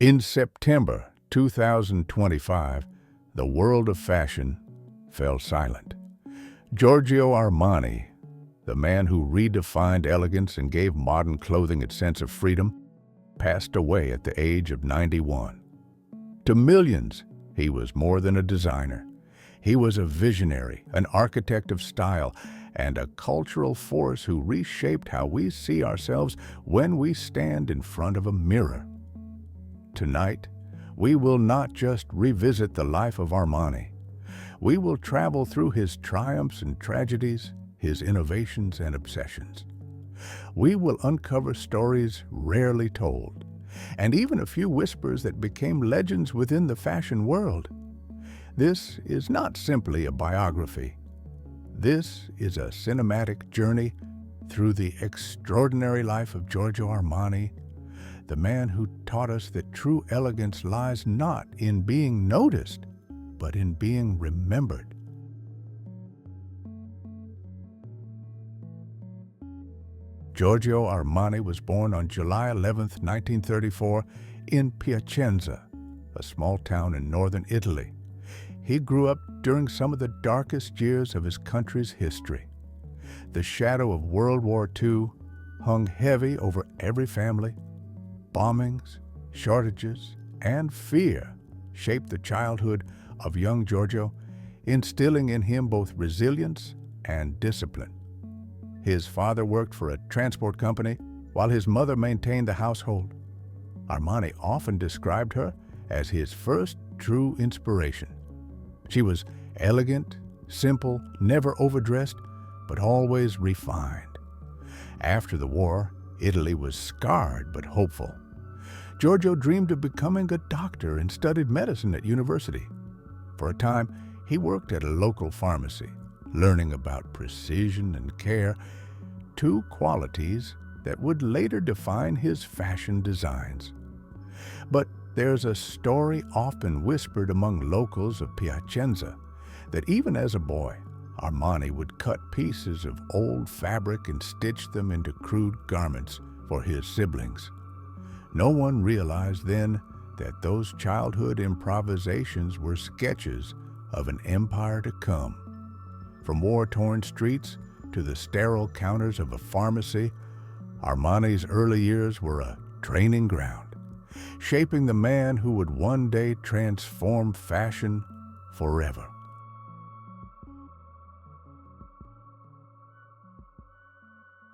In September 2025, the world of fashion fell silent. Giorgio Armani, the man who redefined elegance and gave modern clothing its sense of freedom, passed away at the age of 91. To millions, he was more than a designer. He was a visionary, an architect of style, and a cultural force who reshaped how we see ourselves when we stand in front of a mirror. Tonight, we will not just revisit the life of Armani. We will travel through his triumphs and tragedies, his innovations and obsessions. We will uncover stories rarely told, and even a few whispers that became legends within the fashion world. This is not simply a biography. This is a cinematic journey through the extraordinary life of Giorgio Armani, the man who taught us that true elegance lies not in being noticed, but in being remembered. Giorgio Armani was born on July 11, 1934, in Piacenza, a small town in northern Italy. He grew up during some of the darkest years of his country's history. The shadow of World War II hung heavy over every family. Bombings, shortages, and fear shaped the childhood of young Giorgio, instilling in him both resilience and discipline. His father worked for a transport company while his mother maintained the household. Armani often described her as his first true inspiration. She was elegant, simple, never overdressed, but always refined. After the war, Italy was scarred but hopeful. Giorgio dreamed of becoming a doctor and studied medicine at university. For a time, he worked at a local pharmacy, learning about precision and care, two qualities that would later define his fashion designs. But there's a story often whispered among locals of Piacenza that even as a boy, Armani would cut pieces of old fabric and stitch them into crude garments for his siblings. No one realized then that those childhood improvisations were sketches of an empire to come. From war-torn streets to the sterile counters of a pharmacy, Armani's early years were a training ground, shaping the man who would one day transform fashion forever.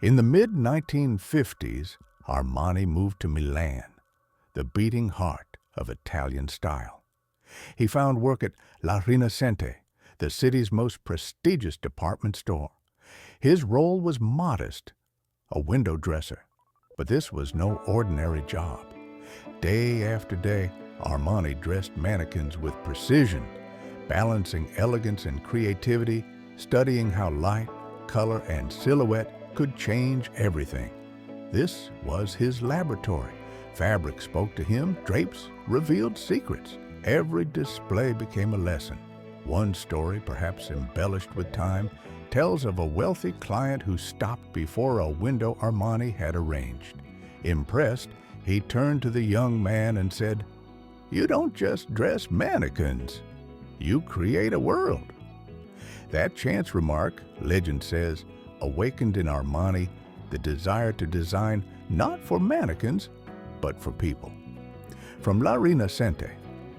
In the mid-1950s, Armani moved to Milan, the beating heart of Italian style. He found work at La Rinascente, the city's most prestigious department store. His role was modest, a window dresser, but this was no ordinary job. Day after day, Armani dressed mannequins with precision, balancing elegance and creativity, studying how light, color, and silhouette could change everything. This was his laboratory. Fabric spoke to him, drapes revealed secrets. Every display became a lesson. One story, perhaps embellished with time, tells of a wealthy client who stopped before a window Armani had arranged. Impressed, he turned to the young man and said, "You don't just dress mannequins, you create a world." That chance remark, legend says, awakened in Armani the desire to design not for mannequins, but for people. From La Rinascente,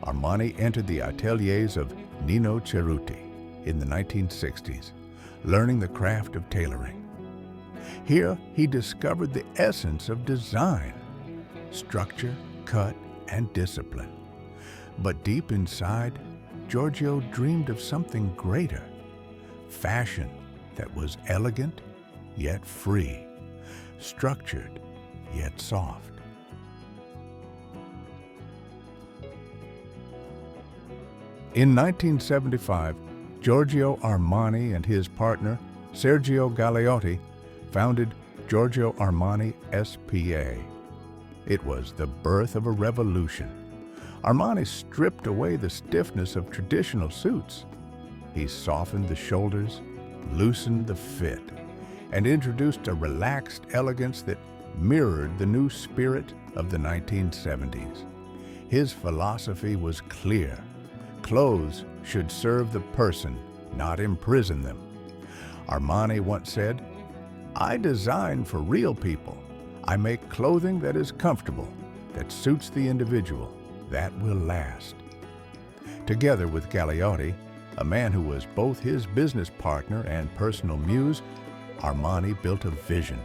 Armani entered the ateliers of Nino Cerruti in the 1960s, learning the craft of tailoring. Here, he discovered the essence of design: structure, cut, and discipline. But deep inside, Giorgio dreamed of something greater: fashion that was elegant yet free, structured yet soft. In 1975, Giorgio Armani and his partner, Sergio Galeotti, founded Giorgio Armani S.p.A. It was the birth of a revolution. Armani stripped away the stiffness of traditional suits. He softened the shoulders, loosened the fit, and introduced a relaxed elegance that mirrored the new spirit of the 1970s. His philosophy was clear. Clothes should serve the person, not imprison them. Armani once said, "I design for real people. I make clothing that is comfortable, that suits the individual, that will last." Together with Galeotti, a man who was both his business partner and personal muse, Armani built a vision.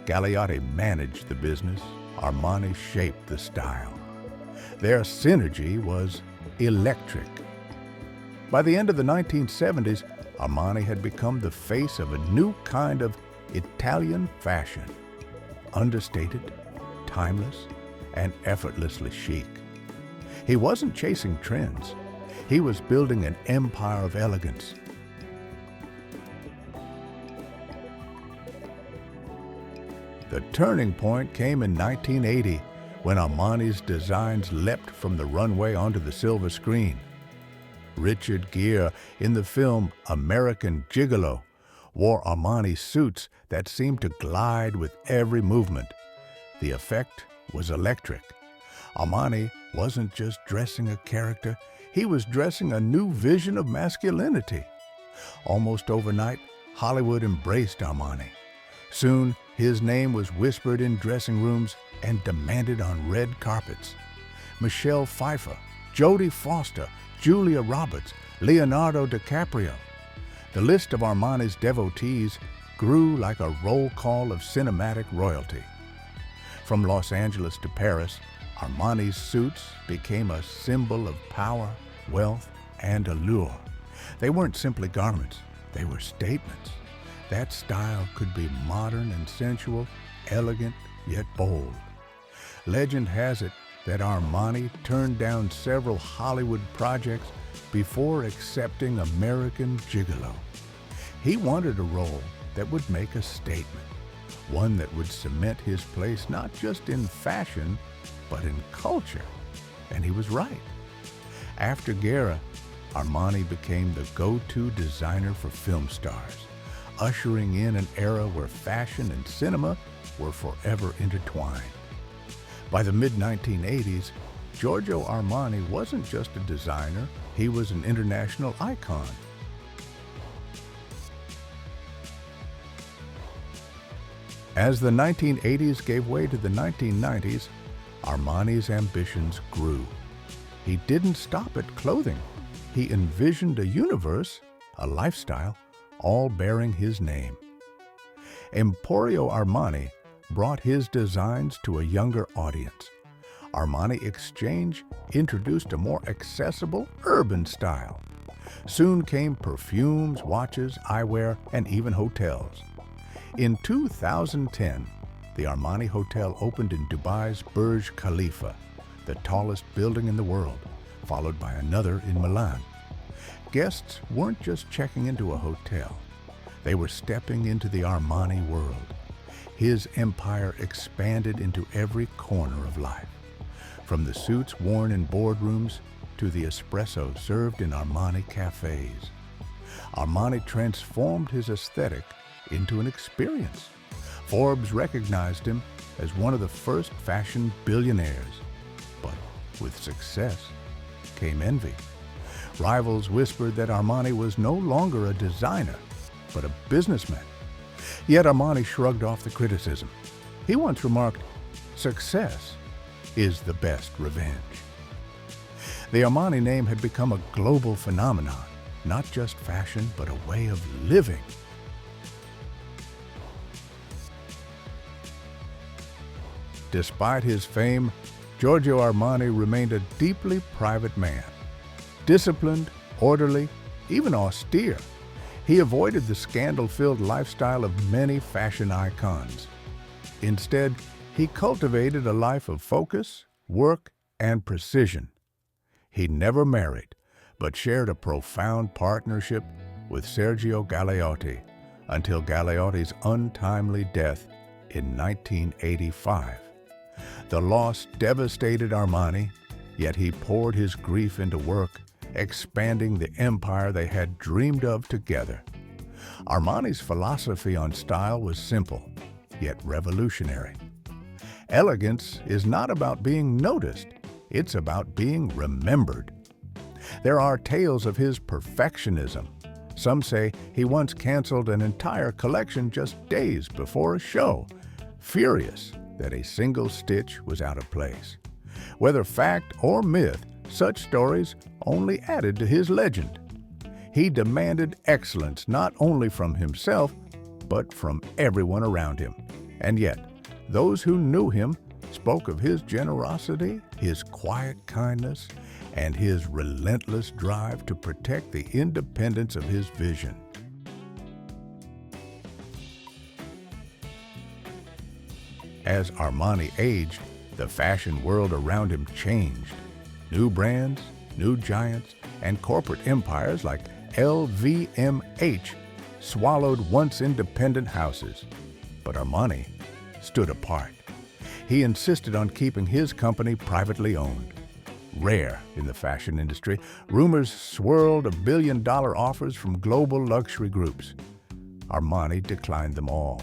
Galeotti managed the business, Armani shaped the style. Their synergy was electric. By the end of the 1970s, Armani had become the face of a new kind of Italian fashion. Understated, timeless, and effortlessly chic. He wasn't chasing trends. He was building an empire of elegance. The turning point came in 1980 when Armani's designs leapt from the runway onto the silver screen. Richard Gere, in the film American Gigolo, wore Armani suits that seemed to glide with every movement. The effect was electric. Armani wasn't just dressing a character, he was dressing a new vision of masculinity. Almost overnight, Hollywood embraced Armani. Soon, his name was whispered in dressing rooms and demanded on red carpets. Michelle Pfeiffer, Jodie Foster, Julia Roberts, Leonardo DiCaprio. The list of Armani's devotees grew like a roll call of cinematic royalty. From Los Angeles to Paris, Armani's suits became a symbol of power, wealth, and allure. They weren't simply garments, they were statements. That style could be modern and sensual, elegant yet bold. Legend has it that Armani turned down several Hollywood projects before accepting American Gigolo. He wanted a role that would make a statement, one that would cement his place not just in fashion, but in culture. And he was right. After Gere, Armani became the go-to designer for film stars, ushering in an era where fashion and cinema were forever intertwined. By the mid-1980s, Giorgio Armani wasn't just a designer, he was an international icon. As the 1980s gave way to the 1990s, Armani's ambitions grew. He didn't stop at clothing. He envisioned a universe, a lifestyle, all bearing his name. Emporio Armani brought his designs to a younger audience. Armani Exchange introduced a more accessible, urban style. Soon came perfumes, watches, eyewear, and even hotels. In 2010, the Armani Hotel opened in Dubai's Burj Khalifa, the tallest building in the world, followed by another in Milan. Guests weren't just checking into a hotel. They were stepping into the Armani world. His empire expanded into every corner of life, from the suits worn in boardrooms to the espresso served in Armani cafes. Armani transformed his aesthetic into an experience. Forbes recognized him as one of the first fashion billionaires. But with success came envy. Rivals whispered that Armani was no longer a designer, but a businessman. Yet Armani shrugged off the criticism. He once remarked, "Success is the best revenge." The Armani name had become a global phenomenon, not just fashion, but a way of living. Despite his fame, Giorgio Armani remained a deeply private man. Disciplined, orderly, even austere, he avoided the scandal-filled lifestyle of many fashion icons. Instead, he cultivated a life of focus, work, and precision. He never married, but shared a profound partnership with Sergio Galeotti until Galeotti's untimely death in 1985. The loss devastated Armani, yet he poured his grief into work, expanding the empire they had dreamed of together. Armani's philosophy on style was simple, yet revolutionary. Elegance is not about being noticed, It's about being remembered. There are tales of his perfectionism. Some say he once canceled an entire collection just days before a show, furious that a single stitch was out of place. Whether fact or myth, such stories only added to his legend. He demanded excellence not only from himself, but from everyone around him. And yet, those who knew him spoke of his generosity, his quiet kindness, and his relentless drive to protect the independence of his vision. As Armani aged, the fashion world around him changed. New brands, new giants, and corporate empires like LVMH swallowed once independent houses. But Armani stood apart. He insisted on keeping his company privately owned. Rare in the fashion industry, rumors swirled of billion-dollar offers from global luxury groups. Armani declined them all.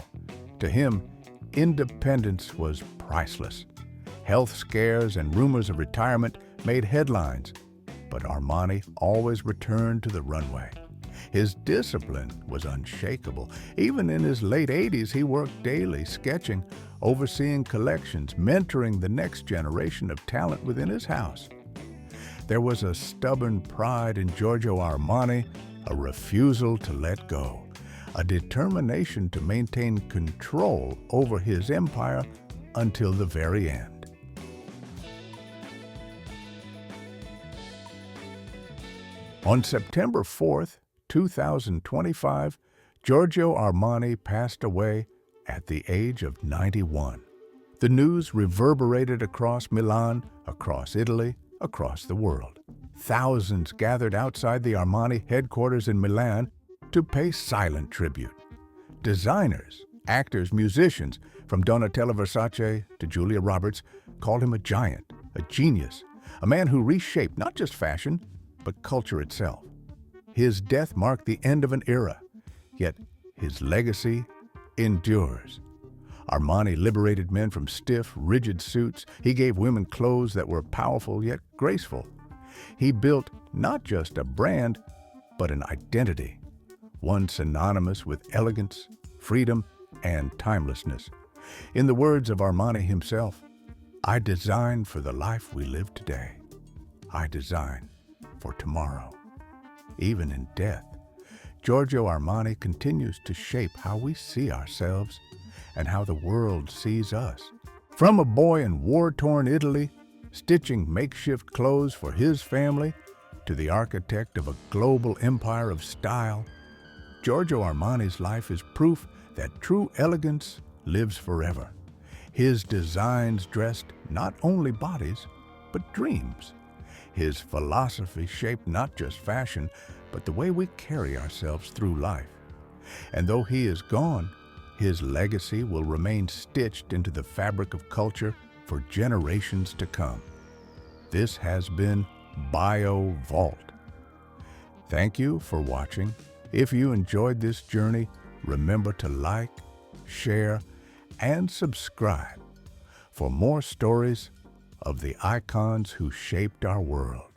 To him, independence was priceless. Health scares and rumors of retirement made headlines, but Armani always returned to the runway. His discipline was unshakable. Even in his late 80s, he worked daily, sketching, overseeing collections, mentoring the next generation of talent within his house. There was a stubborn pride in Giorgio Armani, a refusal to let go, a determination to maintain control over his empire until the very end. On September 4th, 2025, Giorgio Armani passed away at the age of 91. The news reverberated across Milan, across Italy, across the world. Thousands gathered outside the Armani headquarters in Milan to pay silent tribute. Designers, actors, musicians, from Donatella Versace to Julia Roberts, called him a giant, a genius, a man who reshaped not just fashion, but culture itself. His death marked the end of an era, yet his legacy endures. Armani liberated men from stiff, rigid suits. He gave women clothes that were powerful yet graceful. He built not just a brand, but an identity, one synonymous with elegance, freedom, and timelessness. In the words of Armani himself, "I design for the life we live today. I design for tomorrow." Even in death, Giorgio Armani continues to shape how we see ourselves and how the world sees us. From a boy in war-torn Italy, stitching makeshift clothes for his family, to the architect of a global empire of style, Giorgio Armani's life is proof that true elegance lives forever. His designs dressed not only bodies, but dreams. His philosophy shaped not just fashion, but the way we carry ourselves through life. And though he is gone, his legacy will remain stitched into the fabric of culture for generations to come. This has been Bio Vault. Thank you for watching. If you enjoyed this journey, remember to like, share, and subscribe for more stories of the icons who shaped our world.